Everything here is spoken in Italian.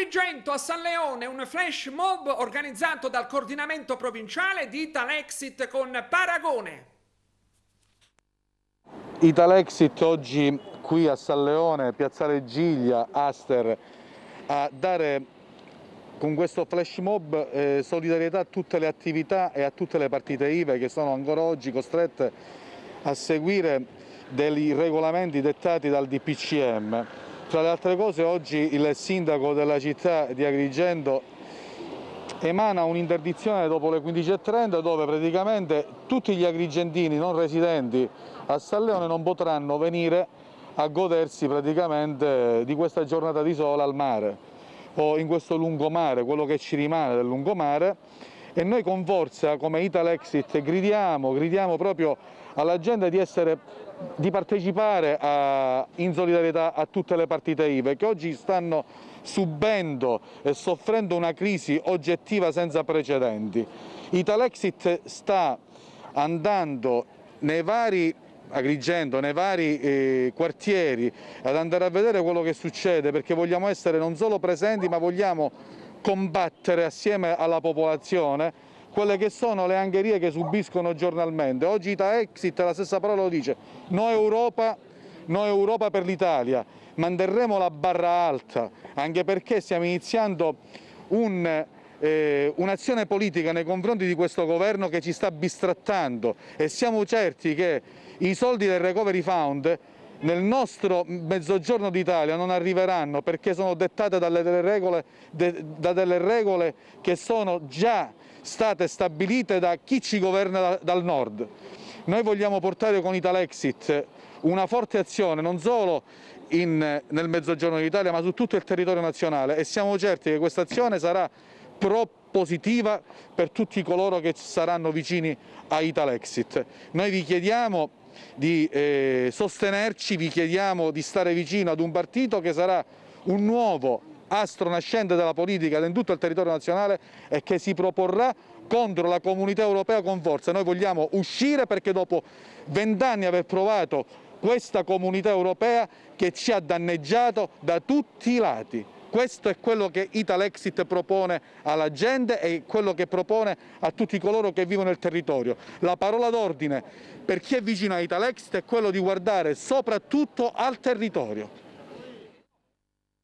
Agrigento, a San Leone, un flash mob organizzato dal coordinamento provinciale di Italexit con Paragone. Italexit oggi qui a San Leone, Piazzale Giglia, Aster, a dare con questo flash mob solidarietà a tutte le attività e a tutte le partite IVA che sono ancora oggi costrette a seguire dei regolamenti dettati dal DPCM. Tra le altre cose oggi il sindaco della città di Agrigento emana un'interdizione dopo le 15:30 dove praticamente tutti gli agrigentini non residenti a San Leone non potranno venire a godersi praticamente di questa giornata di sole al mare o in questo lungomare, quello che ci rimane del lungomare, e noi con forza come Italexit gridiamo proprio alla gente di partecipare in solidarietà a tutte le partite IVA che oggi stanno subendo e soffrendo una crisi oggettiva senza precedenti. Italexit sta andando nei vari Agrigento, nei vari quartieri, ad andare a vedere quello che succede, perché vogliamo essere non solo presenti ma vogliamo combattere assieme alla popolazione quelle che sono le angherie che subiscono giornalmente. Oggi Italexit la stessa parola lo dice: no Europa per l'Italia, manterremo la barra alta, anche perché stiamo iniziando un'azione politica nei confronti di questo governo che ci sta bistrattando e siamo certi che i soldi del Recovery Fund nel nostro mezzogiorno d'Italia non arriveranno perché sono dettate da delle regole che sono già state stabilite da chi ci governa dal nord. Noi vogliamo portare con Italexit una forte azione non solo nel mezzogiorno d'Italia ma su tutto il territorio nazionale e siamo certi che questa azione sarà propositiva per tutti coloro che saranno vicini a Italexit. Noi vi chiediamo di sostenerci, vi chiediamo di stare vicino ad un partito che sarà un nuovo astro nascente della politica in tutto il territorio nazionale e che si proporrà contro la comunità europea con forza. Noi vogliamo uscire perché dopo 20 anni aver provato questa comunità europea che ci ha danneggiato da tutti i lati. Questo è quello che Italexit propone alla gente e quello che propone a tutti coloro che vivono nel territorio. La parola d'ordine per chi è vicino a Italexit è quello di guardare soprattutto al territorio.